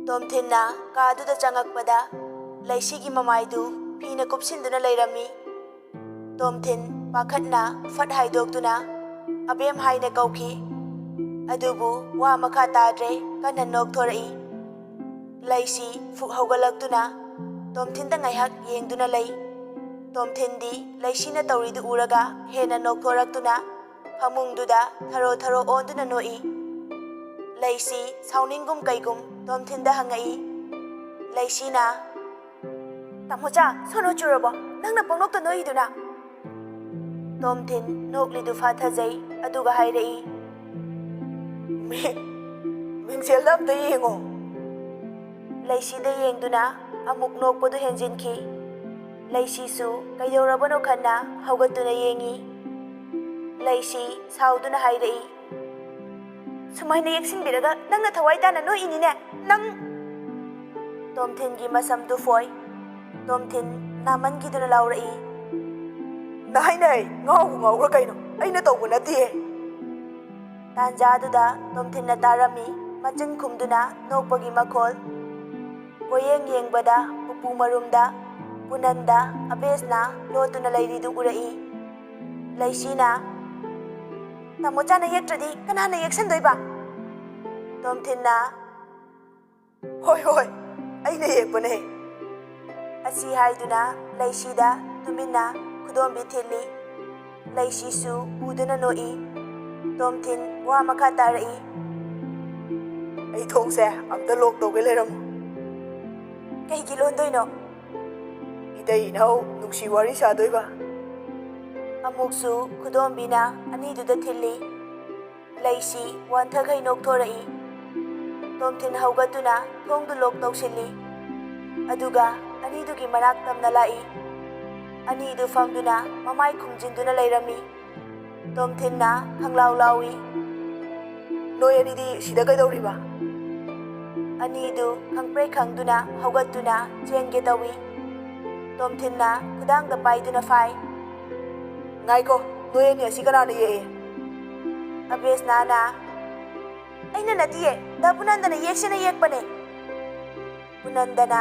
ꯇꯣꯝꯊꯤꯟꯅ ꯀꯥꯗꯨꯗ ꯆꯪꯉꯛꯄꯗ ꯂꯩꯁꯤꯒꯤ ꯃꯃꯥꯏꯗꯨ ꯐꯤꯅ ꯀꯨꯞꯁꯤꯟꯗꯨꯅ ꯂꯩꯔꯝꯃꯤ꯫ ꯇꯣꯝꯊꯤꯟ ꯄꯥꯈꯠꯅ ꯐꯠ ꯍꯥꯏꯗꯣꯛꯇꯨꯅ ꯑꯕꯦꯝ ꯍꯥꯏꯅ ꯀꯧꯈꯤ꯫ ꯑꯗꯨꯕꯨ ꯋꯥ ꯃꯈꯥ ꯇꯥꯗ꯭ꯔꯦ, ꯀꯟꯅ ꯅꯣꯛꯊꯣꯔꯛꯏ꯫ ꯂꯩꯁꯤ ꯐꯨꯛ ꯍꯧꯒꯠꯂꯛꯇꯨꯅ ꯇꯣꯝꯊꯤꯟꯗ ꯉꯥꯏꯍꯥꯛ ꯌꯦꯡꯗꯨꯅ ꯂꯩ꯫ ꯇꯣꯝꯊꯤꯟꯗꯤ ꯂꯩꯁꯤꯅ ꯇꯧꯔꯤꯗꯨ ꯎꯔꯒ ꯍꯦꯟꯅ ꯅꯣꯛꯊꯣꯔꯛꯇꯨꯅ ꯐꯃꯨꯡꯗꯨꯗ ꯊꯔꯣ ꯊꯔꯣ ꯑꯣꯟꯗꯨꯅ ꯅꯣꯛꯏ꯫ ꯂꯩꯁꯤ ꯁꯥꯎꯅꯤꯡꯒꯨꯝ ꯀꯩꯒꯨꯝ ꯇꯣꯝꯊꯤꯟꯗ ꯍꯪꯉꯛꯏ꯫ ꯂꯩꯁꯤꯅ "ꯇꯥꯃꯣꯆꯥ, ꯁꯣꯅꯣ ꯆꯨꯔꯕꯣ? ꯅꯪꯅ ꯄꯪꯅꯣꯛꯇ ꯅꯣꯛꯏꯗꯨꯅ?" ꯇꯣꯝꯊꯤꯟ ꯅꯣꯛꯂꯤꯗꯨ ꯐꯥꯊꯖꯩ, ꯑꯗꯨꯒ ꯍꯥꯏꯔꯛꯏ, "ꯃꯤꯡꯁꯦꯜꯗ ꯑꯝꯇ ꯌꯦꯡꯉꯣ." ꯂꯩꯁꯤꯗ ꯌꯦꯡꯗꯨꯅ ꯑꯃꯨꯛ ꯅꯣꯛꯄꯗꯨ ꯍꯦꯟꯖꯤꯟꯈꯤ꯫ ꯂꯩꯁꯤꯁꯨ ꯀꯩꯗꯧꯔꯕꯅꯣ ꯈꯟꯅ ꯍꯧꯒꯠꯇꯨꯅ ꯌꯦꯡꯉꯤ꯫ ꯂꯩꯁꯤ ꯁꯥꯎꯗꯨꯅ ꯍꯥꯏꯔꯛꯏ, "ꯁꯨꯃꯥꯏꯅ ꯌꯦꯛꯁꯤꯟꯕꯤꯔꯒ ꯅꯪꯅ ꯊꯋꯥꯏ ꯇꯥꯅ ꯅꯣꯛꯏꯅꯤꯅꯦ, ꯅꯪ..." ꯇꯣꯝꯊꯤꯟꯒꯤ ꯃꯁꯝꯗꯨ ꯐꯣꯏ꯫ ꯇꯣꯝꯊꯤꯟ ꯅꯥꯃꯟꯈꯤꯗꯨꯅ ꯂꯥꯎꯔꯛꯏ, "ꯅꯍꯥꯏ ꯉꯥꯎꯕꯨ ꯉꯥꯎꯈ꯭ꯔꯥ ꯀꯩꯅꯣ? ꯑꯩꯅ ꯇꯧꯕ ꯅꯠꯇꯦꯍꯦ." ꯇꯥꯟꯖꯥꯗꯨꯗ ꯇꯣꯝꯊꯤꯟꯅ ꯇꯥꯔꯝꯃꯤ, ꯃꯆꯤꯟ ꯈꯨꯝꯗꯨꯅ ꯅꯣꯛꯄꯒꯤ ꯃꯈꯣꯜ꯫ ꯀꯣꯌꯦꯡ ꯌꯦꯡꯕꯗ ꯎꯄꯨ ꯃꯔꯨꯝꯗ ꯄꯨꯅꯟꯗ ꯑꯕꯦꯁꯅ ꯂꯣꯠꯇꯨꯅ ꯂꯩꯔꯤꯗꯨ ꯎꯔꯛꯏ꯫ ꯂꯩꯁꯤꯅ "ꯇꯥꯃꯣꯆꯥꯅ ꯌꯦꯛꯇ꯭ꯔꯗꯤ ꯀꯅꯥꯅ ꯌꯦꯛꯁꯟꯗꯣꯏꯕ?" ꯇꯣꯝꯊꯤꯟꯅ "ꯍꯣꯏ, ꯑꯩꯅ ꯌꯦꯛꯄꯅꯦ." ꯑꯁꯤ ꯍꯥꯏꯗꯨꯅ ꯂꯩꯁꯤꯗ ꯇꯨꯃꯤꯟꯅ ꯈꯨꯗꯣꯝꯕꯤ ꯊꯤꯜꯂꯤ꯫ ꯂꯩꯁꯤꯁꯨ ꯎꯗꯨꯅ ꯅꯣꯛꯏ꯫ ꯇꯣꯝꯊꯤꯟ ꯋꯥ ꯃꯈꯥ ꯇꯥꯔꯛꯏ, "ꯑꯩ ꯊꯣꯡꯁꯦ ꯑꯝꯇ ꯂꯣꯛ ꯇꯧꯒꯦ ꯂꯩꯔꯝꯃꯨ." "ꯀꯩꯒꯤ ꯂꯣꯟꯗꯣꯏꯅꯣ?" "ꯏꯇꯩ ꯏꯅꯥꯎ ꯅꯨꯡꯁꯤ ꯋꯥꯔꯤ ꯁꯥꯗꯣꯏꯕ." ꯑꯃꯨꯛꯁꯨ ꯈꯨꯗꯣꯝꯕꯤꯅ ꯑꯅꯤꯗꯨꯗ ꯊꯤꯜꯂꯤ꯫ ꯂꯩꯁꯤ ꯋꯥꯟꯊꯈꯩ ꯅꯣꯛꯊꯣꯔꯛꯏ꯫ ꯇꯣꯝꯊꯤꯟ ꯍꯧꯒꯠꯇꯨꯅ ꯊꯣꯡꯗꯨ ꯂꯣꯛ ꯇꯧꯁꯤꯜꯂꯤ꯫ ꯑꯗꯨꯒ ꯑꯅꯤꯗꯨꯒꯤ ꯃꯅꯥꯛ ꯇꯝꯅ ꯂꯥꯛꯏ꯫ ꯑꯅꯤꯗꯨ ꯐꯝꯗꯨꯅ ꯃꯃꯥꯏ ꯈꯨꯝꯖꯤꯟꯗꯨꯅ ꯂꯩꯔꯝꯃꯤ꯫ ꯇꯣꯝꯊꯤꯟꯅ ꯈꯪꯂꯥꯎ ꯂꯥꯎꯏ, "ꯅꯣꯏ ꯑꯅꯤꯗꯤ ꯁꯤꯗ ꯀꯩꯗꯧꯔꯤꯕ?" ꯑꯅꯤꯗꯨ ꯈꯪꯄ꯭ꯔꯦꯛ ꯈꯪꯗꯨꯅ ꯍꯧꯒꯠꯇꯨꯅ ꯆꯦꯟꯒꯦ ꯇꯧꯏ꯫ ꯇꯣꯝꯊꯤꯟꯅ ꯈꯨꯗꯥꯡꯗ ꯄꯥꯏꯗꯨꯅ ꯐꯥꯏ꯫ "ꯉꯥꯏꯈꯣ, ꯅꯣꯏ ꯑꯅꯤ ꯑꯁꯤ ꯀꯅꯥꯅ ꯌꯦꯛꯏ?" ꯑꯕꯦꯁꯅꯥꯅ "ꯑꯩꯅ ꯅꯠꯇꯤꯌꯦ, ꯗꯥ ꯄꯨꯅꯟꯗꯅ ꯌꯦꯛꯁꯦꯅ ꯌꯦꯛꯄꯅꯦ." ꯄꯨꯅꯟꯗꯅ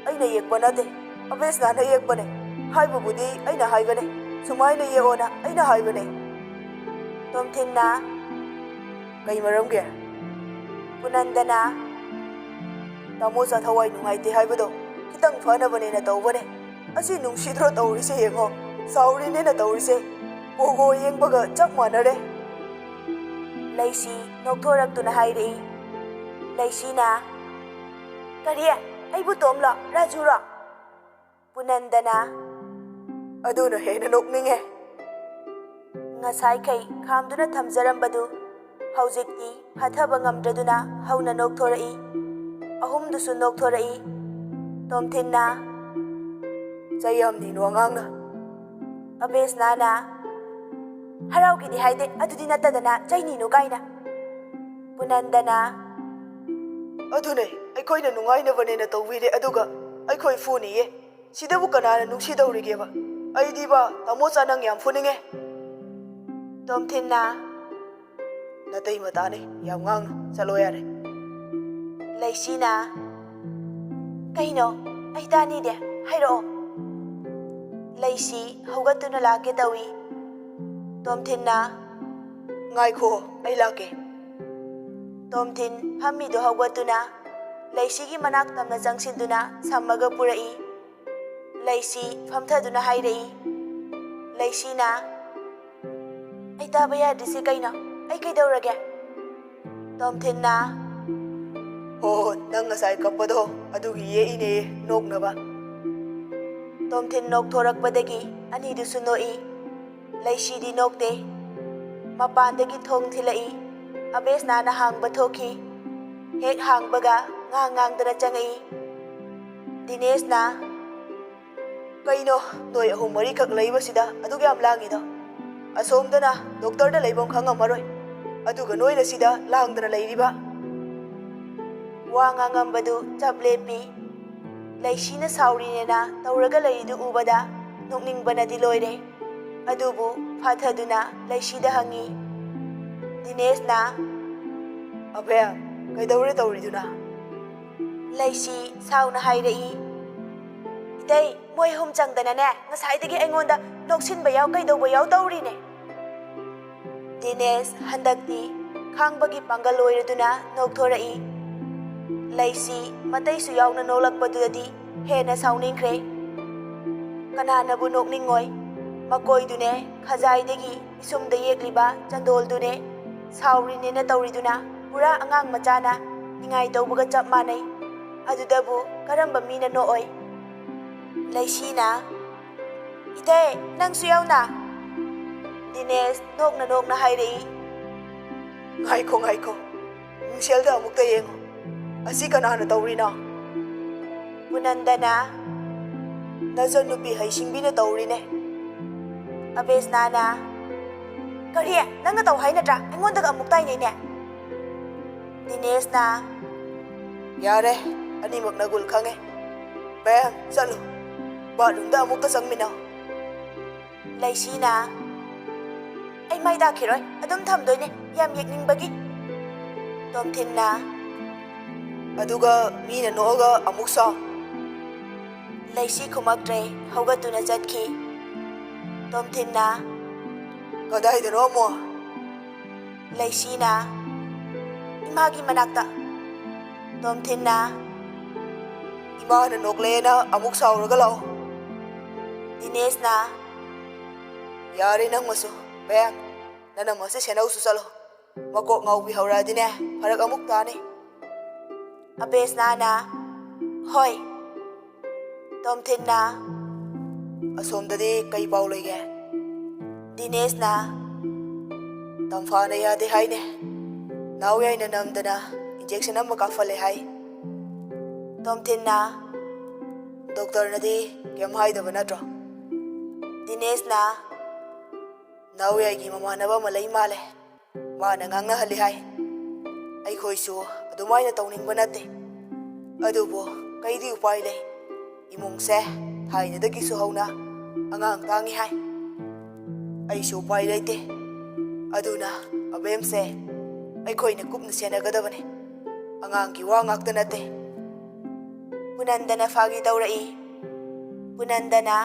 "ꯑꯩꯅ ꯌꯦꯛꯄ ꯅꯠꯇꯦ, ꯑꯕꯦꯁꯅꯥꯅ ꯌꯦꯛꯄꯅꯦ. ꯍꯥꯏꯕꯕꯨꯗꯤ ꯑꯩꯅ ꯍꯥꯏꯕꯅꯦ, ꯁꯨꯃꯥꯏꯅ ꯌꯦꯛꯑꯣꯅ ꯑꯩꯅ ꯍꯥꯏꯕꯅꯦ." ꯇꯣꯝꯊꯤꯟꯅ "ꯀꯩ ꯃꯔꯝꯒꯤ?" ꯄꯨꯅꯟꯗꯅ "ꯇꯥꯃꯣꯆꯥ ꯊꯋꯥꯏ ꯅꯨꯡꯉꯥꯏꯇꯦ ꯍꯥꯏꯕꯗꯣ ꯈꯤꯇꯪ ꯐꯅꯕꯅꯦꯅ ꯇꯧꯕꯅꯦ. ꯑꯁꯤ ꯅꯨꯡꯁꯤꯗ꯭ꯔꯣ ꯇꯧꯔꯤꯁꯦ ꯌꯦꯡꯉꯣ, ꯁꯥꯎꯔꯤꯅꯦꯅ ꯇꯧꯔꯤꯁꯦ. ꯄꯣꯒꯣ ꯌꯦꯡꯕꯒ ꯆꯞ ꯃꯥꯟꯅꯔꯦ." ꯂꯩꯁꯤ ꯅꯣꯛꯊꯣꯔꯛꯇꯨꯅ ꯍꯥꯏꯔꯛꯏ꯫ ꯂꯩꯁꯤꯅ "ꯀꯔꯤ? ꯑꯩꯕꯨ ꯇꯣꯝꯂꯣ, ꯔꯥꯖꯨꯔꯣ?" ꯄꯨꯅꯟꯗꯅ "ꯑꯗꯨꯅ ꯍꯦꯟꯅ ꯅꯣꯛꯅꯤꯡꯉꯦ." ꯉꯁꯥꯏꯈꯩ ꯈꯥꯝꯗꯨꯅ ꯊꯝꯖꯔꯝꯕꯗꯨ ꯍꯧꯖꯤꯛꯇꯤ ꯐꯥꯊꯕ ꯉꯝꯗ꯭ꯔꯗꯨꯅ ꯍꯧꯅ ꯅꯣꯛꯊꯣꯔꯛꯏ꯫ ꯑꯍꯨꯝꯗꯨꯁꯨ ꯅꯣꯛꯊꯣꯔꯛꯏ꯫ ꯇꯣꯝꯊꯤꯟꯅ "ꯆꯩ ꯌꯥꯝꯅꯤꯅꯣ ꯑꯉꯥꯡꯅ." ꯑꯕꯦꯁꯅꯥꯅ "ꯍꯔꯥꯎꯒꯦꯗꯤ ꯍꯥꯏꯗꯦ, ꯑꯗꯨꯗꯤ ꯅꯠꯇꯗꯅ ꯆꯩꯅꯤꯅꯣ ꯀꯥꯏꯅ." ꯄꯨꯅꯟꯗꯅ "ꯑꯗꯨꯅꯦ, ꯑꯩꯈꯣꯏꯅ ꯅꯨꯡꯉꯥꯏꯅꯕꯅꯦꯅ ꯇꯧꯕꯤꯔꯦ, ꯑꯗꯨꯒ ꯑꯩꯈꯣꯏ ꯐꯨꯅꯤꯌꯦ. ꯁꯤꯗꯕꯨ ꯀꯅꯥꯅ ꯅꯨꯡꯁꯤꯗꯧꯔꯤꯒꯦꯕ? ꯑꯩꯗꯤꯕ ꯇꯥꯃꯣꯆꯥ ꯅꯪ ꯌꯥꯝ ꯐꯨꯅꯤꯡꯉꯦ." ꯇꯣꯝꯊꯤꯟꯅ "ꯅꯇꯩ ꯃꯇꯥꯅꯤ, ꯌꯥꯝ ꯉꯥꯡꯅꯨ, ꯆꯠꯂꯣ ꯌꯥꯔꯦ." ꯂꯩꯁꯤꯅ "ꯀꯩꯅꯣ? ꯑꯩ ꯇꯥꯅꯤꯗꯦ, ꯍꯥꯏꯔꯛꯑꯣ." ꯂꯩꯁꯤ ꯍꯧꯒꯠꯇꯨꯅ ꯂꯥꯛꯀꯦ ꯇꯧꯏ꯫ ꯇꯣꯝꯊꯤꯟꯅ "ꯉꯥꯏꯈꯣ, ꯑꯩ ꯂꯥꯛꯀꯦ." ꯇꯣꯝꯊꯤꯟ ꯐꯝꯃꯤꯗꯨ ꯍꯧꯒꯠꯇꯨꯅ ꯂꯩꯁꯤꯒꯤ ꯃꯅꯥꯛ ꯇꯝꯅ ꯆꯪꯁꯤꯟꯗꯨꯅ ꯁꯝꯃꯒ ꯄꯨꯔꯛꯏ꯫ ꯂꯩꯁꯤ ꯐꯝꯊꯗꯨꯅ ꯍꯥꯏꯔꯛꯏ꯫ ꯂꯩꯁꯤꯅ "ꯑꯩ ꯇꯥꯕ ꯌꯥꯗ꯭ꯔꯤꯁꯤ ꯀꯩꯅꯣ? ꯑꯩ ꯀꯩꯗꯧꯔꯒꯦ?" ꯇꯣꯝꯊꯤꯟꯅ "ꯍꯣ, ꯅꯪ ꯉꯁꯥꯏ ꯀꯞꯄꯗꯣ ꯑꯗꯨꯒꯤ ꯌꯦꯛꯏꯅꯦ, ꯅꯣꯛꯅꯕ." ꯇꯣꯝꯊꯤꯟ ꯅꯣꯛꯊꯣꯔꯛꯄꯗꯒꯤ ꯑꯅꯤꯗꯨꯁꯨ ꯅꯣꯛꯏ꯫ ꯂꯩꯁꯤꯗꯤ ꯅꯣꯛꯇꯦ꯫ ꯃꯄꯥꯟꯗꯒꯤ ꯊꯣꯡ ꯊꯤꯜꯂꯛꯏ꯫ ꯑꯕꯦꯁꯅꯥꯅ ꯍꯥꯡꯕ ꯊꯣꯛꯈꯤ꯫ ꯍꯦꯛ ꯍꯥꯡꯕꯒ ꯉꯥꯡꯗꯅ ꯆꯪꯉꯛꯏ꯫ ꯗꯤꯅꯦꯁꯅ "ꯀꯩꯅꯣ, ꯅꯣꯏ ꯑꯍꯨꯝ ꯃꯔꯤꯈꯛ ꯂꯩꯕꯁꯤꯗ ꯑꯗꯨꯛ ꯌꯥꯝ ꯂꯥꯡꯉꯤꯗꯣ? ꯑꯁꯣꯝꯗꯅ ꯗꯣꯛꯇꯔꯗ ꯂꯩꯐꯝ ꯈꯪꯉꯝꯃꯔꯣꯏ, ꯑꯗꯨꯒ ꯅꯣꯏꯅ ꯁꯤꯗ ꯂꯥꯡꯗꯅ ꯂꯩꯔꯤꯕ?" ꯋꯥ ꯉꯥꯡꯉꯝꯕꯗꯨ ꯆꯞ ꯂꯦꯞꯄꯤ꯫ ꯂꯩꯁꯤꯅ ꯁꯥꯎꯔꯤꯅꯦꯅ ꯇꯧꯔꯒ ꯂꯩꯔꯤꯗꯨ ꯎꯕꯗ ꯅꯣꯛꯅꯤꯡꯕꯅꯗꯤ ꯂꯣꯏꯔꯦ꯫ ꯑꯗꯨꯕꯨ ꯐꯥꯊꯗꯨꯅ ꯂꯩꯁꯤꯗ ꯍꯪꯉꯤ꯫ ꯗꯤꯅꯦꯁꯅ "ꯑꯕꯦ, ꯀꯩꯗꯧꯔꯦ ꯇꯧꯔꯤꯗꯨꯅ? ꯂꯩꯁꯤ ꯁꯥꯎꯅ ꯍꯥꯏꯔꯛꯏ. ꯏꯇꯩ, ꯃꯣꯏ ꯍꯨꯝ ꯆꯪꯗꯅꯅꯦ ꯉꯁꯥꯏꯗꯒꯤ ꯑꯩꯉꯣꯟꯗ ꯅꯣꯛꯁꯤꯟꯕ ꯌꯥꯎ ꯀꯩꯗꯧꯕ ꯌꯥꯎ ꯇꯧꯔꯤꯅꯦ. ꯗꯤꯅꯦꯁ ꯍꯟꯗꯛꯇꯤ ꯈꯥꯡꯕꯒꯤ ꯄꯥꯡꯒꯜ ꯑꯣꯏꯔꯗꯨꯅ ꯅꯣꯛꯊꯣꯔꯛꯏ. ꯂꯩꯁꯤ ꯃꯇꯩꯁꯨ ꯌꯥꯎꯅ ꯅꯣꯛꯂꯛꯄꯗꯨꯗꯗꯤ ꯍꯦꯟꯅ ꯁꯥꯎꯅꯤꯡꯈ꯭ꯔꯦ. ꯀꯅꯥꯅꯕꯨ ꯅꯣꯛꯅꯤꯡꯉꯣꯏ? ꯃꯀꯣꯏꯗꯨꯅꯦ ꯈꯖꯥꯏꯗꯒꯤ ꯏꯁꯨꯝꯗ ꯌꯦꯛꯂꯤꯕ ꯆꯟꯗꯣꯜꯗꯨꯅꯦ ꯁꯥꯎꯔꯤꯅꯦꯅ ꯇꯧꯔꯤꯗꯨꯅ ꯄꯨꯔꯥ ꯑꯉꯥꯡ ꯃꯆꯥꯅ ꯅꯤꯡꯉꯥꯏ ꯇꯧꯕꯒ ꯆꯞ ꯃꯥꯟꯅꯩ. ꯑꯗꯨꯗꯕꯨ ꯀꯔꯝꯕ ꯃꯤꯅ ꯅꯣꯛꯑꯣꯏ? ꯂꯩꯁꯤꯅ, ꯏꯇꯩ ꯅꯪꯁꯨ ꯌꯥꯎꯅ? ꯗꯤꯅꯦꯁ ꯅꯣꯛꯅ ꯅꯣꯛꯅ ꯍꯥꯏꯔꯛꯏ. ꯉꯥꯏꯈꯣ ꯉꯥꯏꯈꯣ, ꯃꯤꯡꯁꯦꯜꯗ ꯑꯃꯨꯛꯇ ꯌꯦꯡꯉꯣ. ꯑꯁꯤ ꯀꯅꯥꯅ ꯇꯧꯔꯤꯅꯣ? ꯄꯨꯅꯟꯗꯅ, ꯅꯆꯟꯅꯨꯄꯤ ꯍꯩꯁꯤꯡꯕꯤꯅ ꯇꯧꯔꯤꯅꯦ. ꯑꯕꯦꯁꯅꯥꯅ, ꯀꯔꯤ? ꯅꯪꯅ ꯇꯧ ꯍꯥꯏ ꯅꯠꯇ꯭ꯔꯥ? ꯑꯩꯉꯣꯟꯗꯒ ꯑꯃꯨꯛ ꯇꯥꯏꯅꯩꯅꯦ. ꯗꯤꯅꯦꯁꯅ, ꯌꯥꯔꯦ, ꯑꯅꯤꯃꯛꯅ ꯒꯨꯜ ꯈꯪꯉꯦ. ꯕꯦꯝ, ꯆꯠꯂꯨ. ꯕꯥꯠꯔꯨꯝꯗ ꯑꯃꯨꯛꯇ ꯆꯪꯃꯤꯟꯅꯧ. ꯂꯩꯁꯤꯅ, ꯑꯩ ꯃꯥꯏ ꯇꯥꯛꯈꯤꯔꯣꯏ, ꯑꯗꯨꯝ ꯊꯝꯗꯣꯏꯅꯦ, ꯌꯥꯝ ꯌꯦꯛꯅꯤꯡꯕꯒꯤ. ꯇꯣꯝꯊꯤꯟꯅ, ꯑꯗꯨꯒ ꯃꯤꯅ ꯅꯣꯛꯑꯒ ꯑꯃꯨꯛ ꯁꯥꯎ. ꯂꯩꯁꯤ ꯈꯨꯃꯛꯇ꯭ꯔꯦ, ꯍꯧꯒꯠꯇꯨꯅ ꯆꯠꯈꯤ. ꯇꯣꯝꯊꯤꯟꯅ, ꯀꯗꯥꯏꯗꯅꯣ ꯑꯃꯨꯛ? ꯂꯩꯁꯤꯅ, ꯏꯃꯥꯒꯤ ꯃꯅꯥꯛꯇ. ꯇꯣꯝꯊꯤꯟꯅ, ꯏꯃꯥꯅ ꯅꯣꯛꯂꯦꯅ ꯑꯃꯨꯛ ꯁꯥꯎꯔꯒ ꯂꯥꯛꯑꯣ. ꯗꯤꯅꯦꯁꯅ, ꯌꯥꯔꯦ ꯅꯪꯃꯁꯨ. ꯕꯦꯝ, ꯅꯅꯝꯃꯁꯦ ꯁꯦꯅꯧꯁꯨ ꯆꯠꯂꯣ. ꯃꯀꯣꯛ ꯉꯥꯎꯕꯤ ꯍꯧꯔꯛꯑꯗꯤꯅꯦ ꯐꯔꯛ ꯑꯃꯨꯛ ꯇꯥꯅꯤ. ꯑꯕꯦꯁꯅꯥꯅ, ꯍꯣꯏ. ꯇꯣꯝꯊꯤꯟꯅ, ꯑꯁꯣꯝꯗꯗꯤ ꯀꯩ ꯄꯥꯎ ꯂꯩꯒꯦ? ꯗꯤꯅꯦꯁꯅ, ꯇꯝꯐꯥꯅ ꯌꯥꯗꯦ ꯍꯥꯏꯅꯦ. ꯅꯥꯎꯌꯥꯏꯅ ꯅꯝꯗꯅ ꯏꯟꯖꯦꯛꯁꯟ ꯑꯃ ꯀꯥꯞꯐꯜꯂꯦ ꯍꯥꯏ. ꯇꯣꯝꯊꯤꯟꯅ, ꯗꯣꯛꯇꯔꯅꯗꯤ ꯀꯩꯝ ꯍꯥꯏꯗꯕ ꯅꯠꯇ꯭ꯔꯣ? ꯗꯤꯅꯦꯁꯅ, ꯅꯥꯎꯌꯥꯏꯒꯤ ꯃꯃꯥꯟꯅꯕ ꯑꯃ ꯂꯩ ꯃꯥꯜꯂꯦ. ꯃꯥꯅ ꯉꯥꯡꯅꯍꯜꯂꯤ ꯍꯥꯏ. ꯑꯩꯈꯣꯏꯁꯨ ꯑꯗꯨꯃꯥꯏꯅ ꯇꯧꯅꯤꯡꯕ ꯅꯠꯇꯦ. ꯑꯗꯨꯕꯨ ꯀꯩꯗꯤ ꯎꯄꯥꯏ ꯂꯩ? ꯏꯃꯨꯡꯁꯦ ꯊꯥꯏꯅꯗꯒꯤꯁꯨ ꯍꯧꯅ ꯑꯉꯥꯡ ꯇꯥꯡꯉꯤ ꯍꯥꯏ. ꯑꯩꯁꯨ ꯎꯄꯥꯏ ꯂꯩꯇꯦ. ꯑꯗꯨꯅ ꯑꯕꯦꯝꯁꯦ ꯑꯩꯈꯣꯏꯅ ꯀꯨꯞꯅ ꯁꯦꯟꯅꯒꯗꯕꯅꯤ. ꯑꯉꯥꯡꯒꯤ ꯋꯥ ꯉꯥꯛꯇ ꯅꯠꯇꯦ. ꯄꯨꯅꯟꯗꯅ ꯐꯥꯒꯤ ꯇꯧꯔꯛꯏ. ꯄꯨꯅꯟꯗꯅ,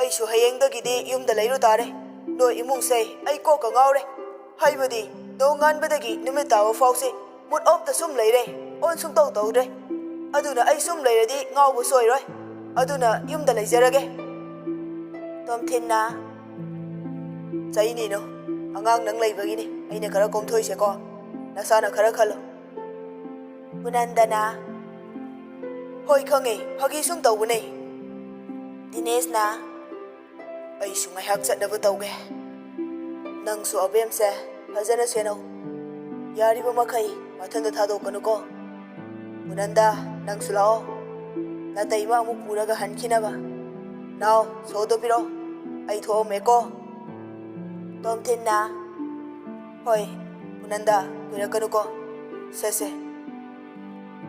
ꯑꯩꯁꯨ ꯍꯌꯦꯡꯗꯒꯤꯗꯤ ꯌꯨꯝꯗ ꯂꯩꯔꯨ ꯇꯥꯔꯦ. ꯅꯣꯏ ꯏꯃꯨꯡꯁꯦ ꯑꯩ ꯀꯣꯛꯀ ꯉꯥꯎꯔꯦ. ꯍꯥꯏꯕꯗꯤ ꯅꯣꯡꯉꯥꯟꯕꯗꯒꯤ ꯅꯨꯃꯤꯠ ꯇꯥꯕ ꯐꯥꯎꯁꯦ ꯃꯨꯠ ꯑꯣꯐꯇ ꯁꯨꯝ ꯂꯩꯔꯦ. ꯑꯣꯟ ꯁꯨꯡꯇꯧ ꯇꯧꯗ꯭ꯔꯦ. ꯑꯗꯨꯅ ꯑꯩ ꯁꯨꯝ ꯂꯩꯔꯗꯤ ꯉꯥꯎꯕ ꯁꯣꯏꯔꯣꯏ. ꯑꯗꯨꯅ ꯌꯨꯝꯗ ꯂꯩꯖꯔꯒꯦ. ꯇꯣꯝꯊꯤꯟꯅ, ꯆꯩꯅꯤꯅꯣ, ꯑꯉꯥꯡ ꯅꯪ ꯂꯩꯕꯒꯤꯅꯤ ꯑꯩꯅ ꯈꯔ ꯀꯣꯝꯊꯣꯏꯁꯦꯀꯣ. ꯅꯁꯥꯅ ꯈꯔ ꯈꯜꯂꯣ. ꯄꯨꯅꯟꯗꯅ, ꯍꯣꯏ ꯈꯪꯉꯦ, ꯐꯥꯒꯤ ꯁꯨꯝ ꯇꯧꯕꯅꯦ. ꯗꯤꯅꯦꯁꯅ, ꯑꯩꯁꯨ ꯉꯥꯏꯍꯥꯛ ꯆꯠꯅꯕ ꯇꯧꯒꯦ. ꯅꯪꯁꯨ ꯑꯕꯦꯝꯁꯦ ꯐꯖꯅ ꯁꯦꯟꯅꯧ. ꯌꯥꯔꯤꯕ ꯃꯈꯩ ꯃꯊꯟꯇ ꯊꯥꯗꯣꯛꯀꯅꯨꯀꯣ. ꯄꯨꯅꯟꯗ, ꯅꯪꯁꯨ ꯂꯥꯛꯑꯣ. ꯅꯇꯩꯃ ꯑꯃꯨꯛ ꯄꯨꯔꯒ ꯍꯟꯈꯤꯅꯕ. ꯅꯥꯎ, ꯁꯣꯗꯣ ꯄꯤꯔꯛꯑꯣ. ꯑꯩ ꯊꯣꯛꯑꯝꯃꯦꯀꯣ. ꯇꯣꯝꯊꯤꯟꯅ, ꯍꯣꯏ ꯄꯨꯅꯟꯗ, ꯀꯨꯏꯔꯛꯀꯅꯨꯀꯣ. ꯁꯦꯁꯦ.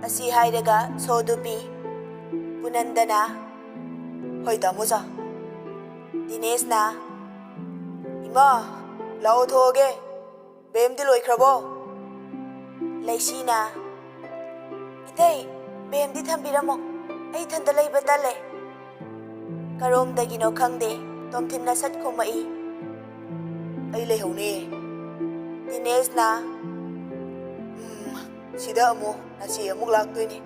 ꯑꯁꯤ ꯍꯥꯏꯔꯒ ꯁꯣꯗꯨ ꯄꯤ. ꯄꯨꯅꯟꯗꯅ, ꯍꯣꯏ ꯇꯥꯃꯣꯆꯥ. ꯗꯤꯅꯦꯁꯅ, ꯏꯃꯥ, ꯂꯥꯛꯑꯣ ꯊꯣꯛꯑꯒꯦ. ꯕꯦꯝꯗꯤ ꯂꯣꯏꯈ꯭ꯔꯕꯣ? ꯂꯩꯁꯤꯅ, ꯏꯇꯩ, ꯕꯦꯝꯗꯤ ꯊꯝꯕꯤꯔꯝꯃꯣ. ꯑꯩ ꯏꯊꯟꯇ ꯂꯩꯕ ꯇꯜꯂꯦ. ꯀꯔꯣꯝꯗꯒꯤꯅꯣ ꯈꯪꯗꯦ ꯇꯣꯝꯊꯤꯟꯅ ꯁꯠ ꯈꯨꯝꯃꯛꯏ. ꯑꯩ ꯂꯩꯍꯧꯅꯦ. ꯗꯤꯅꯦꯁꯅ, ꯁꯤꯗ ꯑꯃꯨꯛ ꯅꯆꯦ ꯑꯃꯨꯛ ꯂꯥꯛꯇꯣꯏꯅꯦ.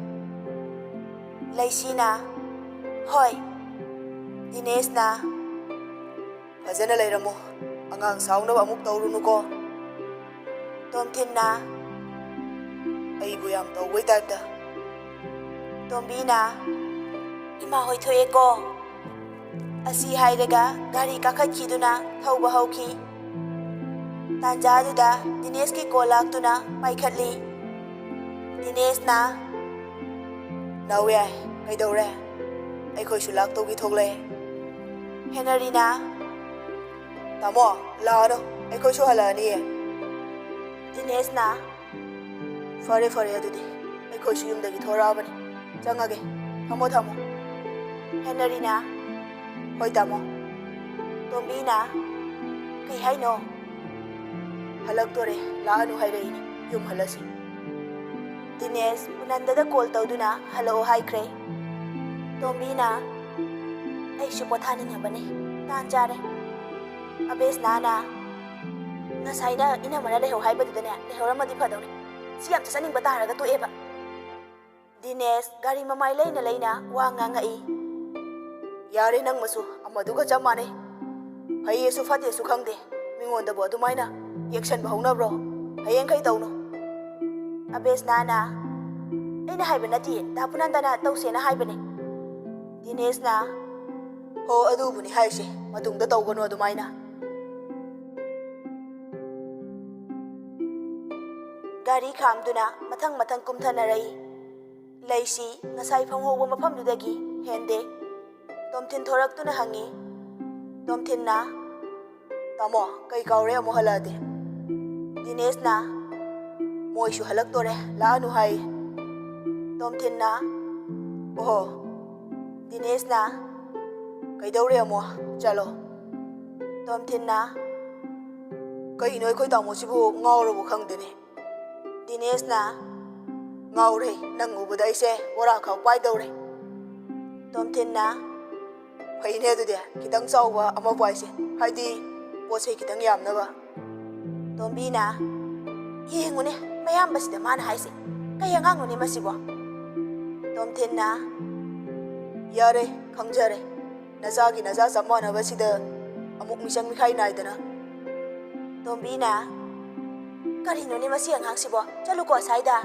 ꯂꯩꯁꯤꯅ, ꯍꯣꯏ. ꯗꯤꯅꯦꯁꯅ, ꯐꯖꯅ ꯂꯩꯔꯝꯃꯣ. ꯑꯉꯥꯡ ꯁꯥꯎꯅꯕ ꯑꯃꯨꯛ ꯇꯧꯔꯨꯅꯨꯀꯣ. ꯇꯣꯝꯊꯤꯟꯅ, ꯑꯩꯕꯨ ꯌꯥꯝ ꯇꯧꯕꯩ ꯇꯥꯏꯞꯇ. ꯇꯣꯝꯕꯤꯅ, ꯏꯃꯥ ꯍꯣꯏ ꯊꯣꯛꯑꯦꯀꯣ. ꯑꯁꯤ ꯍꯥꯏꯔꯒ ꯒꯥꯔꯤ ꯀꯥꯈꯠꯈꯤꯗꯨꯅ ꯊꯧꯕ ꯍꯧꯈꯤ. ꯇꯥꯟꯖꯥꯗꯨꯗ ꯗꯤꯅꯦꯁꯀꯤ ꯀꯣꯜ ꯂꯥꯛꯇꯨꯅ ꯄꯥꯏꯈꯠꯂꯤ. ꯗꯤꯅꯦꯁꯅ, ꯅꯥꯎꯌꯥꯏ, ꯀꯩꯗꯧꯔꯦ? ꯑꯩꯈꯣꯏꯁꯨ ꯂꯥꯛꯇꯧꯒꯤ ꯊꯣꯛꯂꯛꯑꯦ. ꯍꯦꯅꯔꯤꯅ, ꯇꯥꯃꯣ, ꯂꯥꯛꯑꯅꯨ, ꯑꯩꯈꯣꯏꯁꯨ ꯍꯜꯂꯛꯑꯅꯤꯌꯦ. ꯗꯤꯅꯦꯁꯅ, ꯐꯔꯦ ꯐꯔꯦ ꯑꯗꯨꯗꯤ ꯑꯩꯈꯣꯏꯁꯨ ꯌꯨꯝꯗꯒꯤ ꯊꯣꯔꯛꯑꯕꯅꯤ. ꯆꯪꯉꯒꯦ. ꯊꯝꯃꯣ ꯊꯝꯃꯣ. ꯍꯦꯅꯔꯤꯅ, ꯍꯣꯏ ꯇꯥꯃꯣ. ꯇꯣꯝꯕꯤꯅ, ꯀꯩ ꯍꯥꯏꯅꯣ? ꯍꯜꯂꯛꯇꯣꯔꯦ, ꯂꯥꯛꯑꯅꯨ ꯍꯥꯏꯔꯛꯏꯅꯦ. ꯌꯨꯝ ꯍꯜꯂꯁꯤ. ꯗꯤꯅꯦꯁ ꯄꯨꯅꯟꯗꯗ ꯀꯣꯜ ꯇꯧꯗꯨꯅ ꯍꯜꯂꯛꯑꯣ ꯍꯥꯏꯈ꯭ꯔꯦ꯫ ꯇꯣꯝꯕꯤꯅ ꯑꯩꯁꯨ ꯄꯣꯊꯥꯅꯤꯡꯉꯕꯅꯤ, ꯇꯥꯟ ꯆꯥꯔꯦ꯫ ꯑꯕꯦꯁꯅꯥꯅ ꯉꯁꯥꯏꯅ ꯏꯅꯝꯃꯅ ꯂꯩꯍꯧ ꯍꯥꯏꯕꯗꯨꯗꯅꯦ ꯂꯩꯍꯧꯔꯝꯃꯗꯤ ꯐꯗꯧꯅꯤ, ꯁꯤ ꯌꯥꯝ ꯆꯠꯆꯅꯤꯡꯕ ꯇꯥꯔꯒ ꯇꯣꯛꯑꯦꯕ꯫ ꯗꯤꯅꯦꯁ ꯒꯥꯔꯤ ꯃꯃꯥꯏ ꯂꯩꯅ ꯂꯩꯅ ꯋꯥ ꯉꯥꯡꯉꯛꯏ꯫ ꯌꯥꯔꯦ ꯅꯪ ꯃꯁꯨ ꯑꯃꯗꯨꯒ ꯆꯞ ꯃꯥꯟꯅꯩ, ꯐꯩꯌꯦꯁꯨ ꯐꯠꯇꯦꯁꯨ ꯈꯪꯗꯦ, ꯃꯤꯉꯣꯟꯗꯕꯨ ꯑꯗꯨꯃꯥꯏꯅ ꯌꯦꯛꯁꯟꯕ ꯍꯧꯅꯕ꯭ꯔꯣ? ꯍꯌꯦꯡꯈꯩ ꯇꯧꯅꯨ꯫ ꯑꯕꯦꯁꯅꯥꯅ ꯑꯩꯅ ꯍꯥꯏꯕ ꯅꯠꯇꯤꯌꯦ, ꯗꯥ ꯄꯨꯅꯟꯗꯅ ꯇꯧꯁꯦꯅ ꯍꯥꯏꯕꯅꯦ꯫ ꯗꯤꯅꯦꯁꯅ ꯍꯣ ꯑꯗꯨꯕꯨꯅꯤ ꯍꯥꯏꯁꯦ, ꯃꯇꯨꯡꯗ ꯇꯧꯒꯅꯨ ꯑꯗꯨꯃꯥꯏꯅ꯫ ꯒꯥꯔꯤ ꯈꯥꯝꯗꯨꯅ ꯃꯊꯪ ꯃꯊꯪ ꯀꯨꯝꯊꯅꯔꯛꯏ꯫ ꯂꯩꯁꯤ ꯉꯁꯥꯏ ꯐꯪꯍꯧꯕ ꯃꯐꯝꯗꯨꯗꯒꯤ ꯍꯦꯟꯗꯦ꯫ ꯇꯣꯝꯊꯤꯟ ꯊꯣꯔꯛꯇꯨꯅ ꯍꯪꯉꯤ꯫ ꯇꯣꯝꯊꯤꯟꯅ ꯇꯥꯃꯣ ꯀꯩ ꯀꯥꯎꯔꯦ ꯑꯃꯨꯛ ꯍꯜꯂꯛꯑꯗꯤ? ꯗꯤꯅꯦꯁꯅ ꯃꯣꯏꯁꯨ ꯍꯜꯂꯛꯇꯣꯔꯦ, ꯂꯥꯛꯑꯅꯨ ꯍꯥꯏꯌꯦ꯫ ꯇꯣꯝꯊꯤꯟꯅ ꯑꯣꯍꯣ꯫ ꯗꯤꯅꯦꯁꯅ ꯀꯩꯗꯧꯔꯦ ꯑꯃꯨꯛ? ꯆꯠꯂꯣ꯫ ꯇꯣꯝꯊꯤꯟꯅ ꯀꯩꯅꯣ ꯑꯩꯈꯣꯏ ꯇꯥꯃꯣꯁꯤꯕꯨ ꯉꯥꯎꯔꯕꯣ ꯈꯪꯗꯦꯅꯦ꯫ ꯗꯤꯅꯦꯁꯅ ꯉꯥꯎꯔꯦ, ꯅꯪ ꯎꯕꯗ ꯑꯩꯁꯦ ꯕꯣꯔꯥ ꯈꯥꯎ ꯄꯥꯏꯗꯧꯔꯦ꯫ ꯇꯣꯝꯊꯤꯟꯅ ꯐꯩꯅꯦ ꯑꯗꯨꯗꯤ, ꯈꯤꯇꯪ ꯆꯥꯎꯕ ꯑꯃ ꯄꯥꯏꯁꯦ, ꯍꯥꯏꯗꯤ ꯄꯣꯠ ꯆꯩ ꯈꯤꯇꯪ ꯌꯥꯝꯅꯕ꯫ ꯇꯣꯝꯕꯤꯅ ꯌꯦꯡꯉꯨꯅꯦ ꯃꯌꯥꯝꯕꯁꯤꯗ ꯃꯥꯅ ꯍꯥꯏꯁꯦ, ꯀꯩ ꯑꯉꯥꯡꯅꯣꯅꯦ ꯃꯁꯤꯕꯣ? ꯇꯣꯝꯊꯤꯟꯅ ꯌꯥꯔꯦ ꯈꯪꯖꯔꯦ, ꯅꯆꯥꯒꯤ ꯅꯆꯥ ꯆꯞ ꯃꯥꯟꯅꯕꯁꯤꯗ ꯑꯃꯨꯛ ꯃꯤꯆꯪ ꯃꯤꯈꯥꯏ ꯅꯥꯏꯗꯅ꯫ ꯇꯣꯝꯕꯤꯅ ꯀꯔꯤꯅꯣꯅꯦ ꯃꯁꯤ ꯑꯉꯥꯡꯁꯤꯕꯣ, ꯆꯠꯂꯨꯀꯣ ꯑꯁꯥꯏꯗ꯫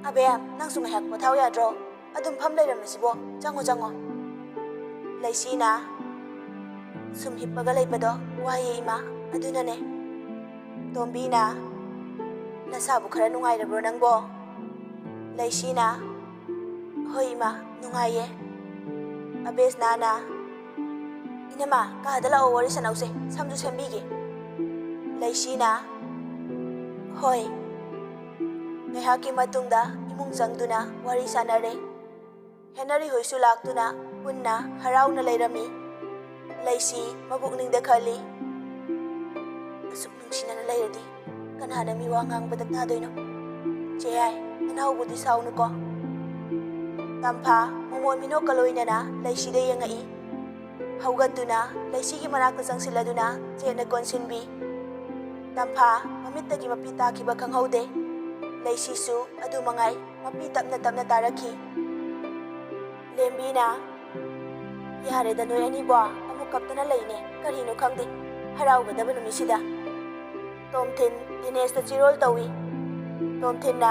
ꯑꯕꯦꯝ ꯅꯪꯁꯨ ꯉꯥꯏꯍꯥꯛ ꯄꯣꯊꯥꯎ ꯌꯥꯗ꯭ꯔꯣ? ꯑꯗꯨꯝ ꯐꯝ ꯂꯩꯔꯝꯃꯤꯁꯤꯕꯣ, ꯆꯪꯉꯣ ꯆꯪꯉꯣ꯫ ꯂꯩꯁꯤꯅ ꯁꯨꯝ ꯍꯤꯞꯄꯒ ꯂꯩꯕꯗꯣ ꯋꯥꯏꯌꯦ ꯏꯃꯥ, ꯑꯗꯨꯅꯅꯦ꯫ ꯇꯣꯝꯕꯤꯅ ꯅꯁꯥꯕꯨ ꯈꯔ ꯅꯨꯡꯉꯥꯏꯔꯕ꯭ꯔꯣ ꯅꯪꯕꯣ? ꯂꯩꯁꯤꯅ ꯍꯣꯏ ꯏꯃꯥ ꯅꯨꯡꯉꯥꯏꯌꯦ꯫ ꯑꯕꯦꯁꯅꯥꯅ ꯏꯅꯝꯃ ꯀꯥꯗ ꯂꯥꯛꯑꯣ ꯋꯥꯔꯤ ꯁꯥꯟꯅꯧꯁꯦ, ꯁꯝꯁꯨ ꯁꯦꯝꯕꯤꯒꯦ꯫ ꯂꯩꯁꯤꯅ ꯍꯣꯏ꯫ ꯉꯥꯏꯍꯥꯛꯀꯤ ꯃꯇꯨꯡꯗ ꯏꯃꯨꯡ ꯆꯪꯗꯨꯅ ꯋꯥꯔꯤ ꯁꯥꯟꯅꯔꯦ꯫ ꯍꯦꯅꯔꯤ ꯍꯣꯏꯁꯨ ꯂꯥꯛꯇꯨꯅ ꯄꯨꯟꯅ ꯍꯔꯥꯎꯅ ꯂꯩꯔꯝꯃꯤ꯫ ꯂꯩꯁꯤ ꯃꯕꯨꯛꯅꯤꯡꯗ ꯈꯜꯂꯤ, ꯑꯁꯨꯛ ꯅꯨꯡꯁꯤꯅꯅ ꯂꯩꯔꯗꯤ ꯀꯅꯥꯅ ꯃꯤ ꯋꯥ ꯉꯥꯡꯕꯗ ꯇꯥꯗꯣꯏꯅꯣ? ꯆꯦꯌꯥꯏ ꯅꯅꯥꯎꯕꯨꯗꯤ ꯁꯥꯎꯅꯨꯀꯣ꯫ ꯇꯝꯐꯥ ꯃꯣꯃꯣꯟ ꯃꯤꯅꯣꯛꯀ ꯂꯣꯏꯅꯅ ꯂꯩꯁꯤꯗ ꯌꯦꯡꯉꯛꯏ꯫ ꯍꯧꯒꯠꯇꯨꯅ ꯂꯩꯁꯤꯒꯤ ꯃꯅꯥꯛꯇ ꯆꯪꯁꯤꯜꯂꯗꯨꯅ ꯆꯦꯠꯅ ꯀꯣꯟꯁꯤꯟꯕꯤ꯫ ꯇꯝꯐꯥ ꯃꯃꯤꯠꯇꯒꯤ ꯃꯄꯤ ꯇꯥꯈꯤꯕ ꯈꯪꯍꯧꯗꯦ꯫ ꯂꯩꯁꯤꯁꯨ ꯑꯗꯨ ꯃꯉꯥꯏ, ꯃꯄꯤ ꯇꯞꯅ ꯇꯞꯅ ꯇꯥꯔꯛꯈꯤ꯫ ꯂꯦꯝꯕꯤꯅ ꯌꯥꯔꯦꯗ ꯅꯣꯏ ꯑꯅꯤꯕꯣ, ꯑꯃꯨꯛ ꯀꯞꯇꯅ ꯂꯩꯅꯦ, ꯀꯔꯤꯅꯣ ꯈꯪꯗꯦ ꯍꯔꯥꯎꯒꯗꯕ ꯅꯨꯃꯤꯠꯁꯤꯗ꯫ ꯇꯣꯝꯊꯤꯟ ꯗꯤꯅꯦꯁꯇ ꯆꯤꯔꯣꯜ ꯇꯧꯏ꯫ ꯇꯣꯝꯊꯤꯟꯅ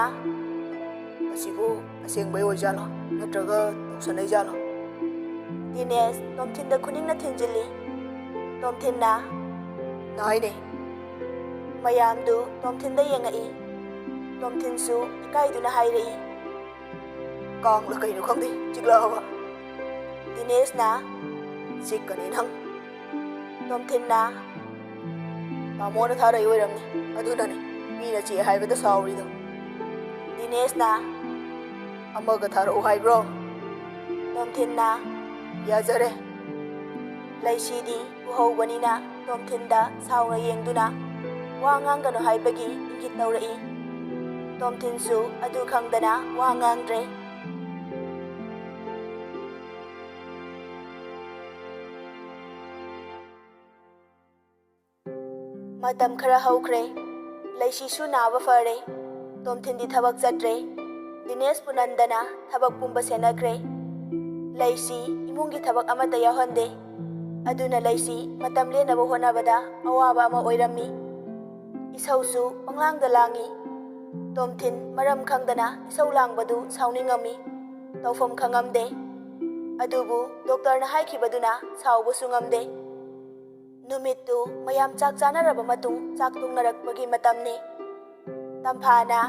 ꯑꯁꯤꯕꯨ ꯑꯁꯦꯡꯕꯩ ꯑꯣꯏꯖꯥꯠꯂꯣ ꯅꯠꯇ꯭ꯔꯒ ꯇꯧꯁꯟꯅꯩꯖꯥꯠꯂꯣ? ꯗꯤꯅꯦꯁ ꯇꯣꯝꯊꯤꯟꯗ ꯈꯨꯅꯤꯡꯅ ꯊꯤꯟꯖꯤꯜꯂꯤ꯫ ꯇꯣꯝꯊꯤꯟꯅ ꯅꯥꯏꯅꯦ꯫ ꯃꯌꯥꯝꯗꯨ ꯇꯣꯝꯊꯤꯟꯗ ꯌꯦꯡꯉꯛꯏ꯫ ꯇꯣꯝꯊꯤꯟꯁꯨ ꯏꯀꯥꯏꯗꯨꯅ ꯍꯥꯏꯔꯛꯏ, ꯀꯥꯡꯂ ꯀꯩꯅꯣ ꯈꯪꯗꯦ ꯆꯤꯛꯂꯛꯑꯕ꯫ ꯗꯤꯅꯦꯁꯅ ꯆꯤꯛꯀꯅꯤ ꯅꯪ꯫ ꯇꯣꯝꯊꯤꯟꯅ ꯇꯥꯃꯣꯅ ꯊꯥꯔꯛꯏ ꯑꯣꯏꯔꯝꯅꯤ, ꯑꯗꯨꯅꯅꯦ ꯃꯤꯅ ꯆꯤꯛꯑꯦ ꯍꯥꯏꯕꯗ ꯁꯥꯎꯔꯤꯗꯣ꯫ ꯗꯤꯅꯦꯁꯅ ꯑꯃꯒ ꯊꯥꯔꯛꯎ ꯍꯥꯏꯕ꯭ꯔꯣ? ꯇꯣꯝꯊꯤꯟꯅ ꯌꯥꯖꯔꯦ꯫ ꯂꯩꯁꯤꯗꯤ ꯎꯍꯧꯕꯅꯤꯅ ꯇꯣꯝꯊꯤꯟꯗ ꯁꯥꯎꯅ ꯌꯦꯡꯗꯨꯅ ꯋꯥ ꯉꯥꯡꯒꯅꯨ ꯍꯥꯏꯕꯒꯤ ꯏꯪꯒꯤꯠ ꯇꯧꯔꯛꯏ꯫ ꯇꯣꯝꯊꯤꯟꯁꯨ ꯑꯗꯨ ꯈꯪꯗꯅ ꯋꯥ ꯉꯥꯡꯗ꯭ꯔꯦ꯫ ꯃꯇꯝ ꯈꯔ ꯍꯧꯈ꯭ꯔꯦ꯫ ꯂꯩꯁꯤꯁꯨ ꯅꯥꯕ ꯐꯔꯦ꯫ ꯇꯣꯝꯊꯤꯟꯗꯤ ꯊꯕꯛ ꯆꯠꯇ꯭ꯔꯦ꯫ ꯗꯤꯅꯦꯁ ꯄꯨꯅꯟꯗꯅ ꯊꯕꯛ ꯄꯨꯝꯕ ꯁꯦꯟꯅꯈ꯭ꯔꯦ꯫ ꯂꯩꯁꯤ ꯏꯃꯨꯡꯒꯤ ꯊꯕꯛ ꯑꯃꯠꯇ ꯌꯥꯎꯍꯟꯗꯦ꯫ ꯑꯗꯨꯅ ꯂꯩꯁꯤ ꯃꯇꯝ ꯂꯦꯟꯅꯕ ꯍꯣꯠꯅꯕꯗ ꯑꯋꯥꯕ ꯑꯃ ꯑꯣꯏꯔꯝꯃꯤ꯫ ꯏꯁꯧꯁꯨ ꯄꯪꯂꯥꯡꯗ ꯂꯥꯡꯏ꯫ ꯇꯣꯝꯊꯤꯟ ꯃꯔꯝ ꯈꯪꯗꯅ ꯏꯁꯧ ꯂꯥꯡꯕꯗꯨ ꯁꯥꯎꯅꯤꯡꯉꯝꯃꯤ, ꯇꯧꯐꯝ ꯈꯪꯉꯝꯗꯦ꯫ ꯑꯗꯨꯕꯨ ꯗꯣꯛꯇꯔꯅ ꯍꯥꯏꯈꯤꯕꯗꯨꯅ ꯁꯥꯎꯕꯁꯨ ꯉꯝꯗꯦ꯫ ꯅꯨꯃꯤꯠꯇꯨ ꯃꯌꯥꯝ ꯆꯥꯛ ꯆꯥꯅꯔꯕ ꯃꯇꯨꯡ ꯆꯥꯛ ꯇꯨꯡꯅꯔꯛꯄꯒꯤ ꯃꯇꯝꯅꯤ꯫ ꯇꯝꯐꯥꯅ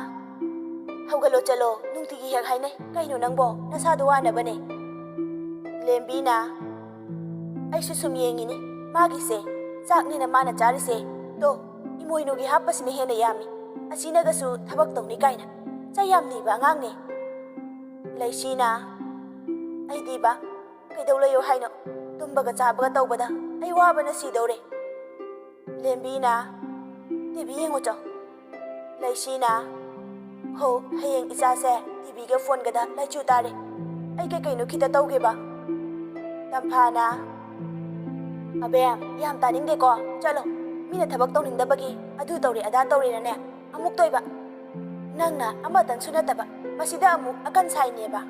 ꯍꯧꯒꯠꯂꯣ ꯆꯠꯂꯣ, ꯅꯨꯡꯇꯤꯒꯤ ꯍꯦꯛ ꯍꯥꯏꯅꯩ, ꯀꯩꯅꯣ ꯅꯪꯕꯣ ꯅꯁꯥꯗꯣ ꯋꯥꯅꯕꯅꯦ꯫ ꯂꯦꯝꯕꯤꯅ ꯑꯩꯁꯨ ꯁꯨꯝ ꯌꯦꯡꯉꯤꯅꯤ, ꯃꯥꯒꯤꯁꯦ ꯆꯥꯛꯅꯤꯅ ꯃꯥꯅ ꯆꯥꯔꯤꯁꯦ ꯇꯣ ꯏꯃꯣꯏꯅꯨꯒꯤ ꯍꯥꯞꯄꯁꯤꯅ ꯍꯦꯟꯅ ꯌꯥꯝꯃꯤ, ꯑꯁꯤꯅꯒꯁꯨ ꯊꯕꯛ ꯇꯧꯅꯤ ꯀꯥꯏꯅ, ꯆꯩ ꯌꯥꯝ ꯅꯤꯕ ꯑꯉꯥꯡꯅꯦ꯫ ꯂꯩꯁꯤꯅ ꯑꯩꯗꯤꯕ ꯀꯩꯗꯧ ꯂꯩꯌꯣ ꯍꯥꯏꯅꯣ, ꯇꯨꯝꯕꯒ ꯆꯥꯕꯒ ꯇꯧꯕꯗ ꯑꯩ ꯋꯥꯕꯅ ꯁꯤꯗꯧꯔꯦ꯫ ꯂꯦꯝꯕꯤꯅ ꯇꯤꯚꯤ ꯌꯦꯡꯉꯨ ꯆꯣ꯫ ꯂꯩꯁꯤꯅ ꯍꯣ ꯍꯌꯦꯡ ꯏꯆꯥꯁꯦ ꯇꯤꯚꯤꯒ ꯐꯣꯟꯒꯗ ꯂꯥꯏꯆꯨ ꯇꯥꯔꯦ ꯑꯩ ꯀꯩꯀꯩꯅꯣ ꯈꯤꯇ ꯇꯧꯒꯦꯕ ꯇꯝꯐꯥꯅ ꯑꯕꯦꯝ ꯌꯥꯝ ꯇꯥꯅꯤꯡꯗꯦꯀꯣ ꯆꯠꯂꯣ ꯃꯤꯅ ꯊꯕꯛ ꯇꯧꯅꯤꯡꯗꯕꯒꯤ ꯑꯗꯨ ꯇꯧꯔꯦ ꯑꯗꯥ ꯇꯧꯔꯦꯅꯅꯦ ꯑꯃꯨꯛ ꯇꯣꯏꯕ ꯅꯪꯅ ꯑꯃꯇꯪꯁꯨ ꯅꯠꯇꯕ ꯃꯁꯤꯗ ꯑꯃꯨꯛ ꯑꯀꯟ ꯁꯥꯏꯅꯦꯕ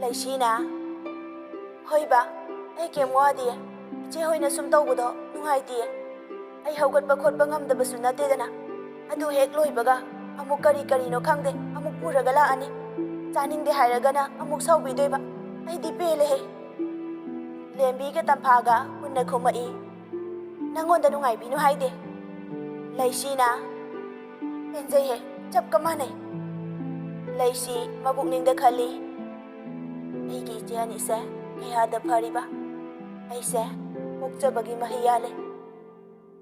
ꯂꯩꯁꯤꯅ ꯍꯣꯏꯕ ꯑꯩ ꯀꯩꯝ ꯋꯥꯗꯤꯌꯦ ꯏꯆꯦ ꯍꯣꯏꯅ ꯁꯨꯝ ꯇꯧꯕꯗꯣ ꯅꯨꯡꯉꯥꯏꯇꯤꯌꯦ ꯑꯩ ꯍꯧꯒꯠꯄ ꯈꯣꯠꯄ ꯉꯝꯗꯕꯁꯨ ꯅꯠꯇꯦꯗꯅ ꯑꯗꯨ ꯍꯦꯛ ꯂꯣꯏꯕꯒ ꯑꯃꯨꯛ ꯀꯔꯤ ꯀꯔꯤꯅꯣ ꯈꯪꯗꯦ ꯑꯃꯨꯛ ꯄꯨꯔꯒ ꯂꯥꯛꯑꯅꯤ ꯆꯥꯅꯤꯡꯗꯦ ꯍꯥꯏꯔꯒꯅ ꯑꯃꯨꯛ ꯁꯥꯎꯕꯤꯗꯣꯏꯕ ꯑꯩꯗꯤ ꯄꯦꯜꯂꯦꯍꯦ ꯂꯦꯝꯕꯤꯒ ꯇꯝꯐꯥꯒ ꯄꯨꯟꯅ ꯈꯨꯝꯃꯛꯏ ꯅꯪꯉꯣꯟꯗ ꯅꯨꯡꯉꯥꯏꯕꯤꯅꯨ ꯍꯥꯏꯗꯦ ꯂꯩꯁꯤꯅ ꯄꯦꯟꯖꯩꯍꯦ ꯆꯞꯀ ꯃꯥꯟꯅꯩ ꯂꯩꯁꯤ ꯃꯕꯨꯛꯅꯤꯡꯗ ꯈꯜꯂꯤ ꯑꯩꯒꯤ ꯏꯆꯦ ꯑꯅꯤꯁꯦ ꯀꯌꯥꯗ ꯐꯔꯤꯕ ꯑꯩꯁꯦ ꯄꯣꯛꯆꯕꯒꯤ ꯃꯍꯩ ꯌꯥꯜꯂꯦ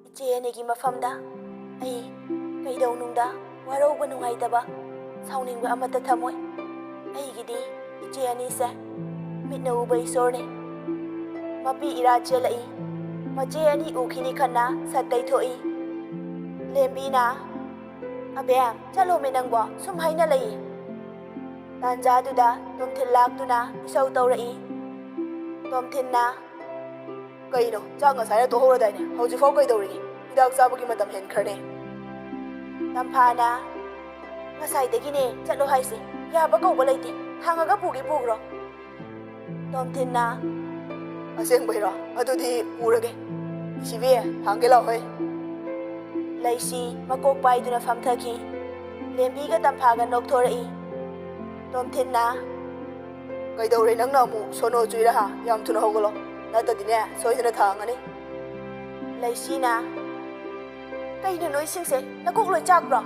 ꯏꯆꯦ ꯑꯅꯤꯒꯤ ꯃꯐꯝꯗ ꯑꯩ ꯀꯩꯗꯧꯅꯨꯡꯗ ꯋꯥꯔꯧꯕ ꯅꯨꯡꯉꯥꯏꯇꯕ ꯁꯥꯎꯅꯤꯡꯕ ꯑꯃꯠꯇ ꯊꯝꯃꯣꯏ ꯑꯩꯒꯤꯗꯤ ꯏꯆꯦ ꯑꯅꯤꯁꯦ ꯃꯤꯠꯅ ꯎꯕ ꯏꯁꯣꯔꯅꯤ ꯃꯄꯤ ꯏꯔꯥ ꯆꯦꯜꯂꯛꯏ ꯃꯆꯦ ꯑꯅꯤ ꯎꯈꯤꯅꯤ ꯈꯟꯅ ꯁꯠ ꯇꯩꯊꯣꯛꯏ ꯂꯦꯝꯕꯤꯅ ꯑꯕꯦꯝ ꯆꯠꯂꯣꯃꯦ ꯅꯪꯕꯣ ꯁꯨꯝ ꯍꯥꯏꯅ ꯂꯩꯌꯦ ꯇꯥꯟꯖꯥꯗꯨꯗ ꯇꯣꯝꯊꯤꯟ ꯂꯥꯛꯇꯨꯅ ꯏꯁꯧ ꯇꯧꯔꯛꯏ ꯇꯣꯝꯊꯤꯟꯅ ꯀꯩꯅꯣ ꯆꯥꯛ ꯉꯁꯥꯏꯅ ꯇꯣꯛꯍꯧꯔꯗꯥꯏꯅꯦ ꯍꯧꯖꯤꯛꯐꯥꯎ ꯀꯩꯗꯧꯔꯤꯒꯦ ꯍꯤꯗꯥꯛ ꯆꯥꯕꯒꯤ ꯃꯇꯝ ꯍꯦꯟꯈ꯭ꯔꯅꯦ ꯇꯝꯐꯥꯅ ꯉꯁꯥꯏꯗꯒꯤꯅꯦ ꯆꯠꯂꯣ ꯍꯥꯏꯁꯦ ꯌꯥꯕ ꯀꯧꯕ ꯂꯩꯇꯦ ꯊꯥꯡꯉꯒ ꯄꯨꯒꯦ ꯄꯨꯈ꯭ꯔꯣ ꯇꯣꯝꯊꯤꯟꯅ ꯑꯁꯦꯡꯕꯩꯔꯣ ꯑꯗꯨꯗꯤ ꯄꯨꯔꯒꯦ ꯏꯁꯤꯕꯤ ꯊꯥꯡꯒꯦ ꯂꯥꯛꯑꯣ ꯂꯩꯁꯤ ꯃꯀꯣꯛ ꯄꯥꯏꯗꯨꯅ ꯐꯝꯊꯈꯤ ꯂꯦꯝꯕꯤꯒ ꯇꯝꯐꯥꯒ ꯅꯣꯛꯊꯣꯔꯛꯏ ꯇꯣꯝꯊꯤꯟꯅ ꯀꯩꯗꯧꯔꯦ ꯅꯪꯅ ꯑꯃꯨꯛ ꯁꯣꯅꯣ ꯆꯨꯏꯔꯥ ꯌꯥꯝ ꯊꯨꯅ ꯍꯧꯒꯠꯂꯣ ꯅꯠꯇꯗꯤꯅꯦ ꯁꯣꯏꯗꯅ ꯊꯥꯡꯉꯅꯤ ꯂꯩꯁꯤꯅ ꯀꯩꯅꯣ ꯅꯣꯏꯁꯤꯡꯁꯦ ꯅꯀꯣꯛ ꯂꯣꯏ ꯆꯥꯛꯄ꯭ꯔꯣ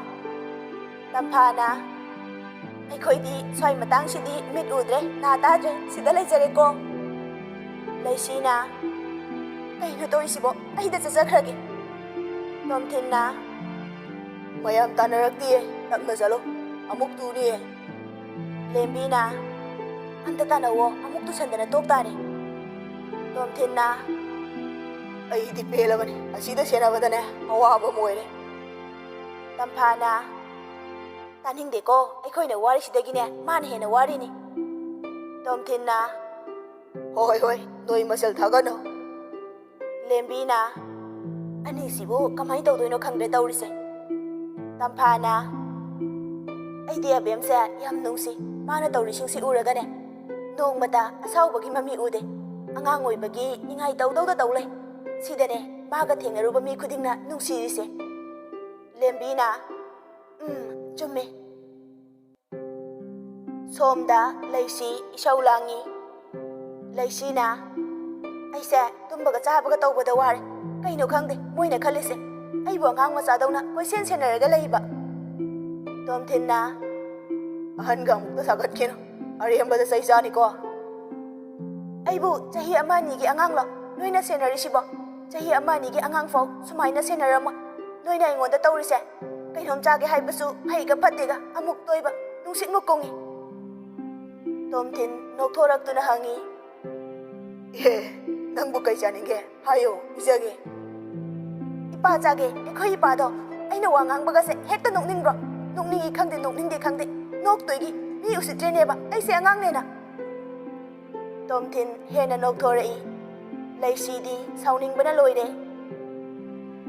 ꯇꯝꯐꯥꯅ ꯑꯩꯈꯣꯏꯗꯤ ꯁ꯭ꯋꯥꯏ ꯃꯇꯥꯡꯁꯤꯗꯤ ꯃꯤꯠ ꯎꯗ꯭ꯔꯦ ꯅꯥ ꯇꯥꯗ꯭ꯔꯦ ꯁꯤꯗ ꯂꯩꯖꯔꯦꯀꯣ ꯂꯩꯁꯤꯅ ꯀꯩꯅꯣ ꯇꯧꯔꯤꯁꯤꯕꯣ ꯑꯩꯗ ꯆꯠꯆꯈ꯭ꯔꯒꯦ ꯇꯣꯝꯊꯤꯟꯅ ꯃꯌꯥꯝ ꯇꯥꯟꯅꯔꯛꯇꯤꯌꯦ ꯇꯞꯅ ꯆꯠꯂꯣ ꯑꯃꯨꯛ ꯇꯨꯅꯤꯌꯦ ꯂꯦꯝꯕꯤꯅ ꯑꯝꯇ ꯇꯥꯟꯅꯋꯣ ꯑꯃꯨꯛ ꯇꯨꯁꯟꯗꯅ ꯇꯣꯛ ꯇꯥꯔꯦ ꯇꯣꯝꯊꯤꯟꯅ ꯑꯩꯗꯤ ꯄꯦꯜꯂꯕꯅꯤ ꯑꯁꯤꯗ ꯁꯦꯟꯅꯕꯗꯅꯦ ꯑꯋꯥꯕ ꯑꯃ ꯑꯣꯏꯔꯦ ꯇꯝꯐꯥꯅ ꯇꯥꯅꯤꯡꯗꯦꯀꯣ ꯑꯩꯈꯣꯏꯅ ꯋꯥꯔꯤꯁꯤꯗꯒꯤꯅꯦ ꯃꯥꯅ ꯍꯦꯟꯅ ꯋꯥꯔꯤꯅꯤ ꯇꯣꯝꯊꯤꯟꯅ ꯍꯣꯏ ꯍꯣꯏ ꯅꯣꯏ ꯃꯆꯜ ꯊꯥꯒꯠꯅꯣ ꯂꯦꯝꯕꯤꯅ ꯑꯅꯤꯁꯤꯕꯨ ꯀꯃꯥꯏꯅ ꯇꯧꯗꯣꯏꯅꯣ ꯈꯪꯗ꯭ꯔꯦ ꯇꯧꯔꯤꯁꯦ ꯇꯝꯐꯥꯅ ꯑꯩꯗꯤ ꯑꯕꯦꯝꯁꯦ ꯌꯥꯝ ꯅꯨꯡꯁꯤ ꯃꯥꯅ ꯇꯧꯔꯤꯁꯤꯡꯁꯤ ꯎꯔꯒꯅꯦ ꯅꯣꯡꯃꯇ ꯑꯁꯥꯎꯕꯒꯤ ꯃꯃꯤ ꯎꯗꯦ ꯑꯉꯥꯡ ꯑꯣꯏꯕꯒꯤ ꯅꯤꯡꯉꯥꯏ ꯇꯧꯗꯧꯗ ꯇꯧ ꯂꯩ ꯁꯤꯗꯅꯦ ꯃꯥꯒ ꯊꯦꯡꯅꯔꯨꯕ ꯃꯤ ꯈꯨꯗꯤꯡꯅ ꯅꯨꯡꯁꯤꯔꯤꯁꯦ ꯂꯦꯝꯕꯤꯅ ꯆꯨꯝꯃꯦ ꯁꯣꯝꯗ ꯂꯩꯁꯤ ꯏꯁꯧ ꯂꯥꯡꯉꯤ ꯂꯩꯁꯤꯅ ꯑꯩꯁꯦ ꯇꯨꯝꯕꯒ ꯆꯥꯕꯒ ꯇꯧꯕꯗ ꯋꯥꯔꯦ ꯀꯩꯅꯣ ꯈꯪꯗꯦ ꯃꯣꯏꯅ ꯈꯜꯂꯤꯁꯦ ꯑꯩꯕꯨ ꯑꯉꯥꯡ ꯃꯆꯥꯗꯧꯅ ꯀꯣꯏꯁꯦꯟ ꯁꯦꯟꯅꯔꯒ ꯂꯩꯕ ꯇꯣꯝꯊꯤꯟꯅ ꯑꯍꯟꯒ ꯑꯃꯨꯛꯇ ꯁꯥꯒꯠꯈꯤꯅꯨ ꯑꯔꯦꯝꯕꯗ ꯆꯩ ꯆꯥꯅꯤꯀꯣ ꯑꯩꯕꯨ ꯆꯍꯤ ꯑꯃ ꯑꯅꯤꯒꯤ ꯑꯉꯥꯡꯂꯣ ꯅꯣꯏꯅ ꯁꯦꯟꯅꯔꯤꯁꯤꯕꯣ ꯆꯍꯤ ꯑꯃ ꯑꯅꯤꯒꯤ ꯑꯉꯥꯡ ꯐꯥꯎ ꯁꯨꯃꯥꯏꯅ ꯁꯦꯟꯅꯔꯝꯃꯣꯏ ꯅꯣꯏꯅ ꯑꯩꯉꯣꯟꯗ ꯇꯧꯔꯤꯁꯦ ꯀꯩꯅꯣꯝ ꯆꯥꯒꯦ ꯍꯥꯏꯕꯁꯨ ꯐꯩꯒ ꯐꯠꯇꯦꯒ ꯑꯃꯨꯛ ꯇꯣꯏꯕ ꯅꯨꯡꯁꯤꯠꯃꯨꯛ ꯀꯨꯡꯉꯤ ꯇꯣꯝꯊꯤꯟ ꯅꯣꯛꯊꯣꯔꯛꯇꯨꯅ ꯍꯪꯉꯤ ꯅꯪꯕꯨ ꯀꯩ ꯆꯥꯅꯤꯡꯒꯦ ꯍꯥꯏꯌꯣ ꯄꯤꯖꯒꯦ ꯏꯄꯥ ꯆꯥꯒꯦ ꯑꯩꯈꯣꯏ ꯏꯄꯥꯗꯣ ꯑꯩꯅ ꯋꯥ ꯉꯥꯡꯕꯒꯁꯦ ꯍꯦꯛꯇ ꯅꯣꯛꯅꯤꯡꯕ꯭ꯔꯣ ꯅꯣꯛꯅꯤꯡꯉꯤ ꯈꯪꯗꯦ ꯅꯣꯛꯅꯤꯡꯗꯦ ꯈꯪꯗꯦ ꯅꯣꯛꯇꯣꯏꯒꯤ ꯃꯤ ꯎꯁꯤꯠꯇ꯭ꯔꯦꯅꯦꯕ ꯑꯩꯁꯦ ꯑꯉꯥꯡꯅꯦꯅ ꯇꯣꯝꯊꯤꯟ ꯍꯦꯟꯅ ꯅꯣꯛꯊꯣꯔꯛꯏ ꯂꯩꯁꯤꯗꯤ ꯁꯥꯎꯅꯤꯡꯕꯅ ꯂꯣꯏꯔꯦ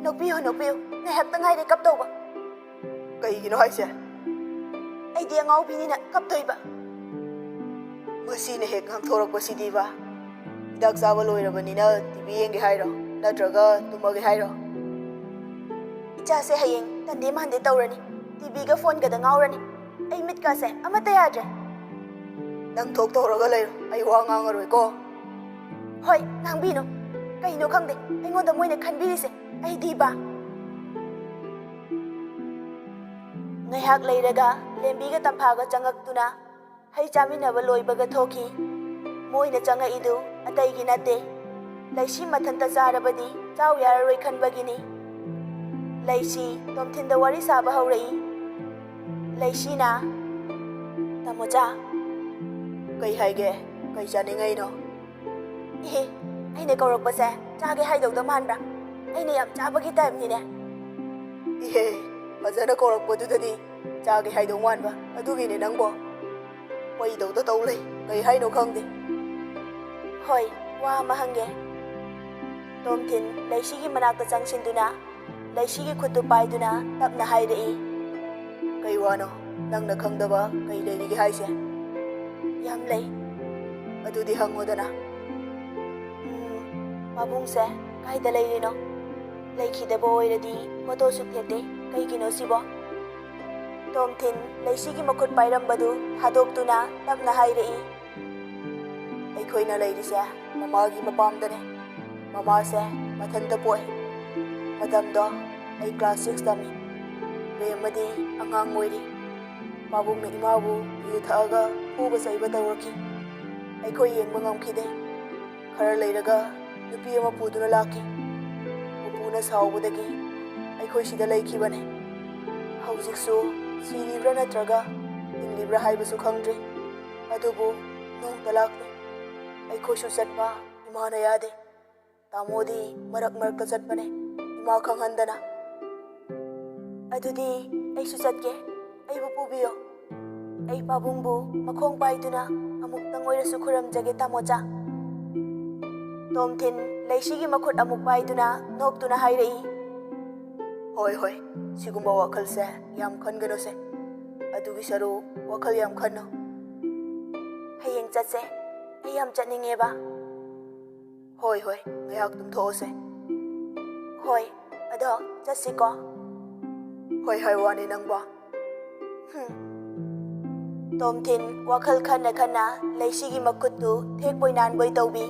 ꯅꯣꯛꯄꯤꯌꯨ ꯅꯣꯛꯄꯤꯌꯨ ꯉꯥꯏꯍꯥꯛꯇ ꯉꯥꯏꯔꯦ ꯀꯞꯇꯧꯕ ꯀꯩꯒꯤꯅꯣ ꯍꯥꯏꯁꯦ ꯑꯩꯗꯤ ꯑꯉꯥꯎꯕꯤꯅꯤꯅ ꯀꯞꯇꯣꯏꯕ ꯃꯁꯤꯅ ꯍꯦꯛ ꯉꯥꯡꯊꯣꯔꯛꯄꯁꯤꯗꯤꯕ ꯍꯤꯗꯥꯛ ꯆꯥꯕ ꯂꯣꯏꯔꯕꯅꯤꯅ ꯇꯤꯚꯤ ꯌꯦꯡꯒꯦ ꯍꯥꯏꯔꯣ ꯅꯠꯇ꯭ꯔꯒ ꯇꯨꯝꯃꯒꯦ ꯍꯥꯏꯔꯣ ꯏꯆꯥꯁꯦ ꯍꯌꯦꯡ ꯇꯟꯗꯦ ꯃꯥꯟꯗꯦ ꯇꯧꯔꯅꯤ ꯇꯤꯚꯤꯒ ꯐꯣꯟꯒꯗ ꯉꯥꯎꯔꯅꯤ ꯑꯩ ꯃꯤꯠꯀꯥꯁꯦ ꯑꯃꯠꯇ ꯌꯥꯗ꯭ꯔꯦ ꯅꯪ ꯊꯣꯛ ꯇꯧꯔꯒ ꯂꯩꯔꯣ ꯑꯩ ꯋꯥ ꯉꯥꯡꯉꯔꯣꯏꯀꯣ ꯍꯣꯏ ꯉꯥꯡꯕꯤꯅꯨ ꯀꯩꯅꯣ ꯈꯪꯗꯦ ꯑꯩꯉꯣꯟꯗ ꯃꯣꯏꯅ ꯈꯟꯕꯤꯔꯤꯁꯦ ꯑꯩꯗꯤꯕ ꯉꯥꯏꯍꯥꯛ ꯂꯩꯔꯒ ꯂꯦꯝꯕꯤꯒ ꯇꯝꯐꯥꯒ ꯆꯪꯉꯛꯇꯨꯅ ꯍꯩ ꯆꯥꯃꯤꯟꯅꯕ ꯂꯣꯏꯕꯒ ꯊꯣꯛꯈꯤ ꯃꯣꯏꯅ ꯆꯪꯉꯛꯏꯗꯨ ꯑꯇꯩꯒꯤ ꯅꯠꯇꯦ ꯂꯩꯁꯤ ꯃꯊꯟꯇ ꯆꯥꯔꯕꯗꯤ ꯆꯥꯎ ꯌꯥꯔꯔꯣꯏ ꯈꯟꯕꯒꯤꯅꯤ ꯂꯩꯁꯤ ꯇꯣꯝꯊꯤꯟꯗ ꯋꯥꯔꯤ ꯁꯥꯕ ꯍꯧꯔꯛꯏ ꯂꯩꯁꯤꯅ ꯇꯥꯃꯣꯆꯥ ꯀꯩ ꯍꯥꯏꯒꯦ ꯀꯩ ꯆꯥꯅꯤꯡꯉꯩꯅꯣ ꯏꯍꯦ ꯑꯩꯅ ꯀꯧꯔꯛꯄꯁꯦ ꯆꯥꯒꯦ ꯍꯥꯏꯗꯧꯗ ꯃꯥꯟꯕ꯭ꯔꯥ ꯑꯩꯅ ꯌꯥꯝ ꯆꯥꯕꯒꯤ ꯇꯥꯏꯞꯅꯤꯅꯦ ꯏꯍꯦ ꯐꯖꯅ ꯀꯧꯔꯛꯄꯗꯨꯗꯗꯤ ꯆꯥꯒꯦ ꯍꯥꯏꯗꯧ ꯃꯥꯟꯕ ꯑꯗꯨꯒꯤꯅꯦ ꯅꯪꯕꯣ ꯀꯩꯗꯧꯗ ꯇꯧ ꯂꯩ ꯀꯩ ꯍꯥꯏꯅꯣ ꯈꯪꯗꯦ ꯍꯣꯏ ꯋꯥ ꯑꯃ ꯍꯪꯒꯦ ꯇꯣꯝꯊꯤꯟ ꯂꯩꯁꯤꯒꯤ ꯃꯅꯥꯛꯇ ꯆꯪꯁꯤꯟꯗꯨꯅ ꯂꯩꯁꯤꯒꯤ ꯈꯨꯠꯇꯨ ꯄꯥꯏꯗꯨꯅ ꯇꯞꯅ ꯍꯥꯏꯔꯛꯏ ꯀꯩ ꯋꯥꯅꯣ ꯅꯪꯅ ꯈꯪꯗꯕ ꯀꯩ ꯂꯩꯔꯤꯒꯦ ꯍꯥꯏꯁꯦ ꯌꯥꯝ ꯂꯩ ꯑꯗꯨꯗꯤ ꯍꯪꯉꯣꯗꯅ ꯄꯥꯕꯨꯡꯁꯦ ꯀꯥꯏꯗ ꯂꯩꯔꯤꯅꯣ ꯂꯩꯈꯤꯗꯕ ꯑꯣꯏꯔꯗꯤ ꯐꯣꯇꯣꯁꯨ ꯊꯦꯠꯇꯦ ꯀꯩꯒꯤꯅꯣ ꯁꯤꯕꯣ ꯇꯣꯝꯊꯤꯟ ꯂꯩꯁꯤꯒꯤ ꯃꯈꯨꯠ ꯄꯥꯏꯔꯝꯕꯗꯨ ꯊꯥꯗꯣꯛꯇꯨꯅ ꯇꯞꯅ ꯍꯥꯏꯔꯛꯏ ꯑꯩꯈꯣꯏꯅ ꯂꯩꯔꯤꯁꯦ ꯃꯃꯥꯒꯤ ꯃꯄꯥꯝꯗꯅꯦ ꯃꯃꯥꯁꯦ ꯃꯊꯟꯇ ꯄꯣꯛꯑꯦ ꯃꯇꯝꯗꯣ ꯑꯩ ꯀ꯭ꯂꯥꯁ 6 ꯇꯝꯃꯤ ꯕꯦꯝꯃꯗꯤ ꯑꯉꯥꯡ ꯑꯣꯏꯔꯤ ꯄꯥꯕꯨꯡꯅ ꯏꯃꯥꯕꯨ ꯌꯨ ꯊꯛꯑꯒ ꯐꯨꯕ ꯆꯩꯕ ꯇꯧꯔꯛꯈꯤ ꯑꯩꯈꯣꯏ ꯌꯦꯡꯕ ꯉꯝꯈꯤꯗꯦ ꯈꯔ ꯂꯩꯔꯒ ꯅꯨꯄꯤ ꯑꯃ ꯄꯨꯗꯨꯅ ꯂꯥꯛꯈꯤ ꯄꯨꯄꯨꯅ ꯁꯥꯎꯕꯗꯒꯤ ꯑꯩꯈꯣꯏ ꯁꯤꯗ ꯂꯩꯈꯤꯕꯅꯦ ꯍꯧꯖꯤꯛꯁꯨ ꯁꯤꯔꯤꯕ꯭ꯔꯥ ꯅꯠꯇ꯭ꯔꯒ ꯍꯤꯡꯂꯤꯕ꯭ꯔꯥ ꯍꯥꯏꯕꯁꯨ ꯈꯪꯗ꯭ꯔꯤ ꯑꯗꯨꯕꯨ ꯅꯣꯡꯇ ꯂꯥꯛꯇꯦ ꯑꯩꯈꯣꯏꯁꯨ ꯆꯠꯄ ꯏꯃꯥꯅ ꯌꯥꯗꯦ ꯇꯥꯃꯣꯗꯤ ꯃꯔꯛ ꯃꯔꯛꯇ ꯆꯠꯄꯅꯦ ꯏꯃꯥ ꯈꯪꯍꯟꯗꯅ ꯑꯗꯨꯗꯤ ꯑꯩꯁꯨ ꯆꯠꯀꯦ ꯑꯩꯕꯨ ꯄꯨꯕꯤꯌꯣ ꯑꯩ ꯄꯥꯕꯨꯡꯕꯨ ꯃꯈꯣꯡ ꯄꯥꯏꯗꯨꯅ ꯑꯃꯨꯛꯇꯪ ꯑꯣꯏꯔꯁꯨ ꯈꯨꯔꯨꯝꯖꯒꯦ ꯇꯥꯃꯣꯆꯥ ꯇꯣꯝꯊꯤꯟ ꯂꯩꯁꯤꯒꯤ ꯃꯈꯨꯠ ꯑꯃꯨꯛ ꯄꯥꯏꯗꯨꯅ ꯅꯣꯛꯇꯨꯅ ꯍꯥꯏꯔꯛꯏ ꯍꯣꯏ ꯍꯣꯏ ꯁꯤꯒꯨꯝꯕ ꯋꯥꯈꯜꯁꯦ ꯌꯥꯝ ꯈꯟꯒꯅꯨꯁꯦ ꯑꯗꯨꯒꯤ ꯁꯔꯨꯛ ꯋꯥꯈꯜ ꯌꯥꯝ ꯈꯟꯅꯨ ꯍꯌꯦꯡ ꯆꯠꯁꯦ ꯑꯩ ꯌꯥꯝ ꯆꯠꯅꯤꯡꯉꯦꯕ ꯍꯣꯏ ꯍꯣꯏ ꯉꯥꯏꯍꯥꯛ ꯇꯨꯝꯊꯣꯛꯑꯁꯦ ꯍꯣꯏ ꯑꯗꯣ ꯆꯠꯁꯤꯀꯣ ꯍꯣꯏ ꯍꯥꯏ ꯋꯥꯅꯤ ꯅꯪꯕꯣ ꯇꯣꯝꯊꯤꯟ ꯋꯥꯈꯜ ꯈꯟꯅ ꯈꯟꯅ ꯂꯩꯁꯤꯒꯤ ꯃꯈꯨꯠꯇꯨ ꯊꯦꯛꯄꯣꯏ ꯅꯥꯟꯕꯣꯏ ꯇꯧꯕꯤ